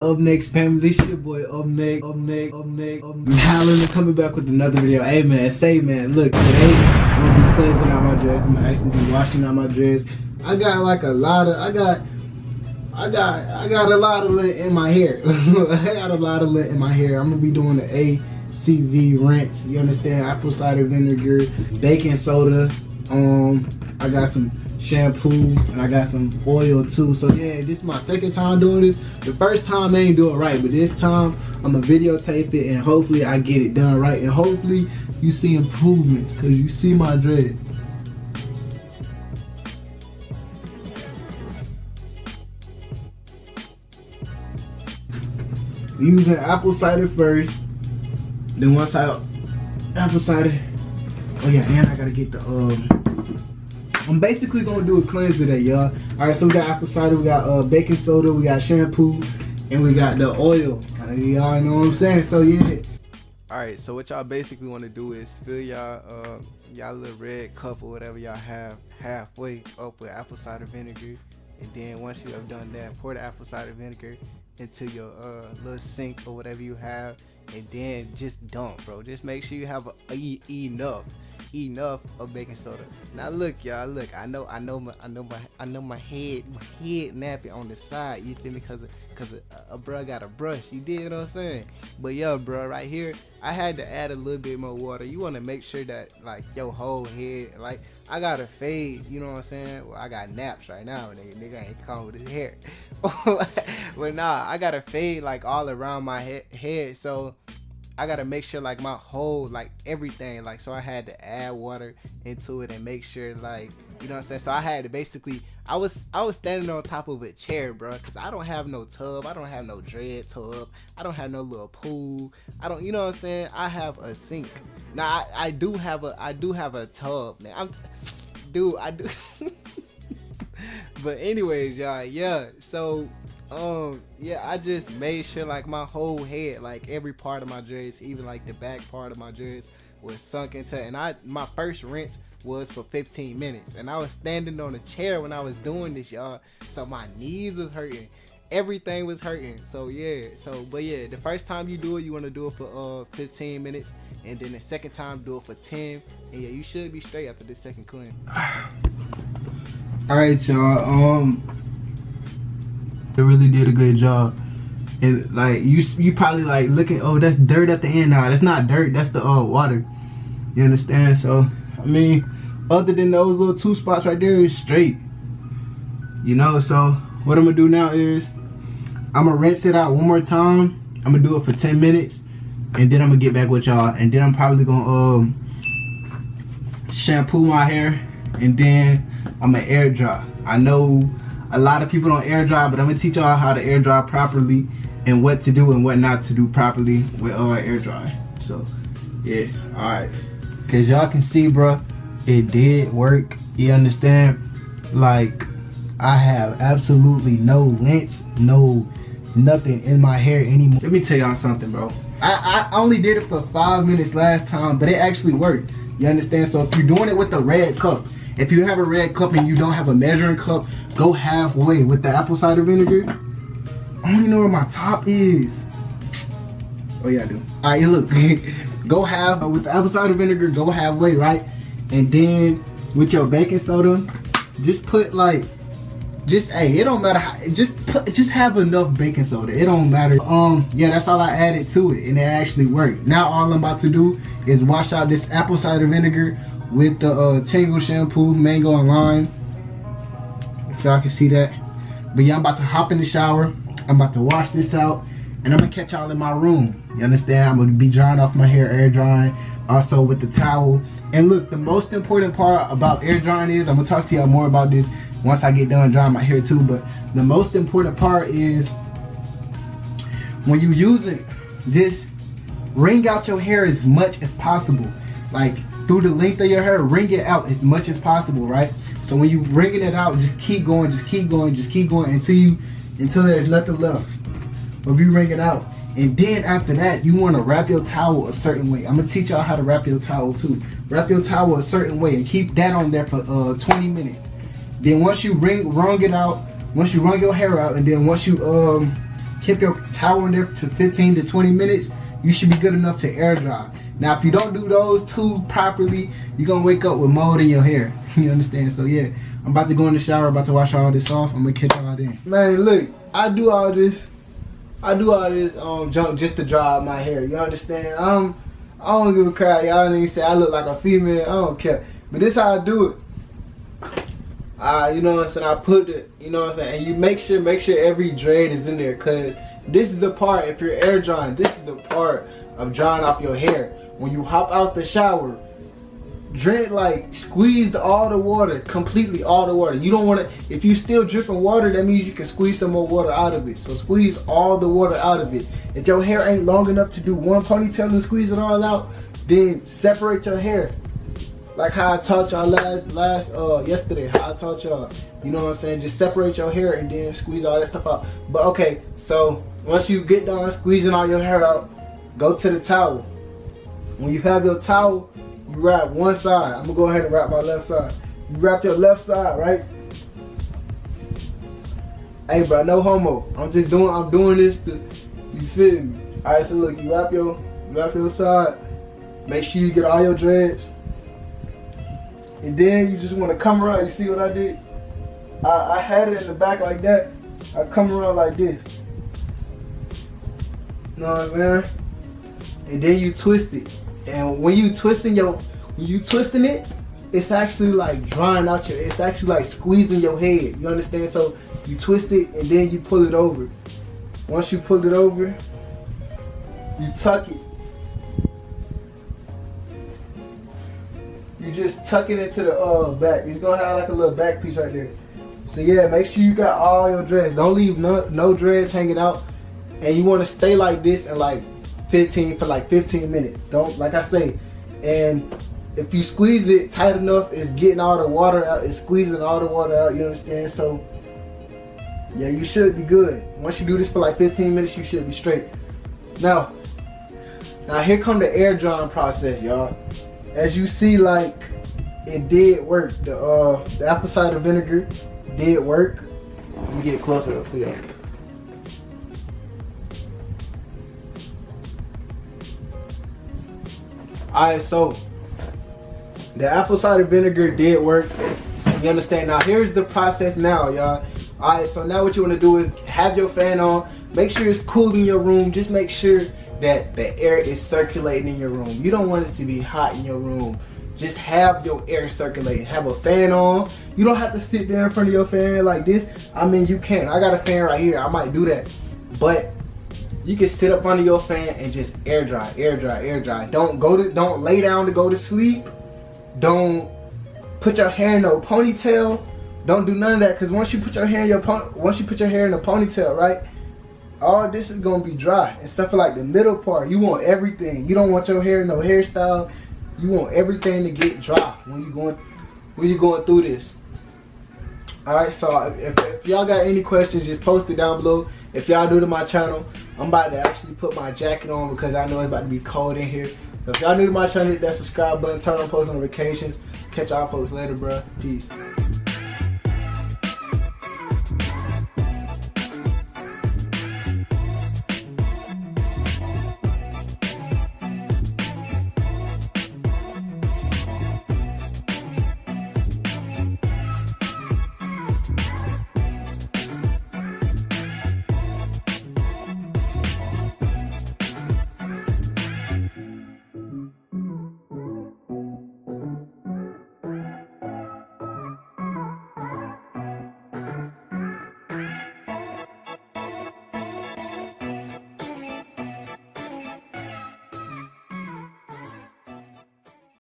Up next, family, this your boy up next. Howling and coming back with another video. Hey man, look, today I'm gonna be cleansing out my dress. I'm gonna actually be washing out my dress. I got like a lot of I got a lot of lint in my hair. I got a lot of lint in my hair. I'm gonna be doing the ACV rinse. You understand? Apple cider vinegar, baking soda. I got some shampoo and I got some oil too. So yeah, this is my second time doing this. The first time I ain't do it right, but this time I'm gonna videotape it and hopefully I get it done right, and hopefully you see improvements because you see my dread. Using apple cider first, then once apple cider. Oh yeah, and I gotta get the I'm basically gonna do a cleanse today, y'all. Alright, so we got apple cider, we got baking soda, we got shampoo, and we got the oil. Y'all know what I'm saying? So yeah. Alright, so what y'all basically want to do is fill y'all little red cup or whatever y'all have halfway up with apple cider vinegar, and then once you have done that, pour the apple cider vinegar into your little sink or whatever you have, and then just dump, bro. Just make sure you have enough of baking soda. Now look, y'all, look, I know my head nappy on the side, you feel me, cause a bro got a brush, you dig what I'm saying? But yo, bro, right here I had to add a little bit more water. You want to make sure that like your whole head, like I got a fade, you know what I'm saying? Well, I got naps right now, and nigga ain't calm with his hair. But nah, I got a fade like all around my head, so I gotta make sure like my whole, like everything, like, so I had to add water into it and make sure, like, you know what I'm saying? So I had to basically, I was standing on top of a chair, bro, because I don't have no tub, I don't have no dread tub, I don't have no little pool, I don't, you know what I'm saying? I have a sink. Now I do have a tub, man. I do. But anyways, y'all, yeah, so yeah, I just made sure like my whole head, like every part of my dreads, even like the back part of my dreads, was sunk into, and my first rinse was for 15 minutes, and I was standing on a chair when I was doing this, y'all, so my knees was hurting, everything was hurting. So yeah, but yeah, the first time you do it, you want to do it for 15 minutes, and then the second time do it for 10, and yeah, you should be straight after this second clean. All right, y'all, they really did a good job. And like you probably like looking, oh, that's dirt at the end. Now that's not dirt, that's the water, you understand? So I mean, other than those little two spots right there, is straight, you know. So what I'm gonna do now is I'm gonna rinse it out one more time. I'm gonna do it for 10 minutes, and then I'm gonna get back with y'all, and then I'm probably gonna shampoo my hair, and then I'm gonna air dry. I know a lot of people don't air dry, but I'm gonna teach y'all how to air dry properly and what to do and what not to do properly with air dry. So yeah, all right, cause y'all can see, bro, it did work. You understand? Like, I have absolutely no lint, nothing in my hair anymore. Let me tell y'all something, bro. I only did it for 5 minutes last time, but it actually worked. You understand? So if you're doing it with the red cup, if you have a red cup and you don't have a measuring cup, go halfway with the apple cider vinegar. I don't even know where my top is. Oh yeah, I do. All right, look, go half with the apple cider vinegar. Go halfway, right? And then with your baking soda, just put like, hey, it don't matter how. Just have enough baking soda. It don't matter. Yeah, that's all I added to it, and it actually worked. Now all I'm about to do is wash out this apple cider vinegar with the Tangle shampoo, mango and lime. If y'all can see that. But yeah, I'm about to hop in the shower. I'm about to wash this out, and I'm gonna catch y'all in my room. You understand? I'm gonna be drying off my hair, air drying, also with the towel. And look, the most important part about air drying is, I'm gonna talk to y'all more about this once I get done drying my hair too, but the most important part is when you use it, just wring out your hair as much as possible. Like, through the length of your hair, wring it out as much as possible, right? So when you wringing it out, just keep going until there's nothing left of you wring it out. And then after that, you want to wrap your towel a certain way. I'm gonna teach y'all how to wrap your towel too. Wrap your towel a certain way and keep that on there for 20 minutes. Then once you wrung it out, once you wrung your hair out, and then once you keep your towel in there to 15 to 20 minutes, you should be good enough to air dry. Now, if you don't do those two properly, you're gonna wake up with mold in your hair. You understand? So yeah, I'm about to go in the shower, about to wash all this off. I'm gonna catch y'all then. Man, look, I do all this junk just to dry my hair. You understand? I don't give a crap. Y'all didn't say I look like a female. I don't care. But this how I do it. You know what I'm saying? I put it, you know what I'm saying? And you make sure every dread is in there, cause this is the part, if you're air drying, this is the part of drying off your hair. When you hop out the shower, dread, like, squeeze all the water, completely all the water. You don't want to, if you still dripping water, that means you can squeeze some more water out of it. So squeeze all the water out of it. If your hair ain't long enough to do one ponytail and squeeze it all out, then separate your hair. Like how I taught y'all yesterday, how I taught y'all, you know what I'm saying? Just separate your hair and then squeeze all that stuff out. But okay, so once you get done squeezing all your hair out, go to the towel. When you have your towel, you wrap one side. I'm gonna go ahead and wrap my left side. You wrap your left side, right? Hey bro, no homo. I'm doing this to, you feel me? Alright, so look, you wrap your side. Make sure you get all your dreads. And then you just want to come around. You see what I did? I had it in the back like that. I come around like this. Know what I'm saying? And then you twist it. And when you twisting it, it's actually like drying out it's actually like squeezing your head. You understand? So you twist it and then you pull it over. Once you pull it over, you tuck it. You just tuck it into the back. It's gonna have like a little back piece right there. So yeah, make sure you got all your dreads. Don't leave no dreads hanging out. And you want to stay like this and like 15 minutes. Don't, like I say, and if you squeeze it tight enough, it's getting all the water out. It's squeezing all the water out. You understand? So yeah, you should be good. Once you do this for like 15 minutes, you should be straight. Now here come the air drying process, y'all. As you see, like, it did work. The apple cider vinegar did work. Let me get closer up for y'all. Alright, so the apple cider vinegar did work. You understand? Now here's the process now, y'all. Alright, so now what you want to do is have your fan on. Make sure it's cool in your room. Just make sure that the air is circulating in your room. You don't want it to be hot in your room. Just have your air circulating. Have a fan on. You don't have to sit there in front of your fan like this. I mean, you can. I got a fan right here. I might do that. But you can sit up under your fan and just air dry, air dry, air dry. Don't lay down to go to sleep. Don't put your hair in no ponytail. Don't do none of that, because once you put your hair in a ponytail, right? All this is gonna be dry, except for like the middle part. You want everything. You don't want your hair no hairstyle. You want everything to get dry when you're going through this. All right, so if y'all got any questions, just post it down below. If y'all new to my channel, I'm about to actually put my jacket on because I know it's about to be cold in here. So if y'all new to my channel, hit that subscribe button, turn on post notifications. Catch y'all folks later, bro. Peace.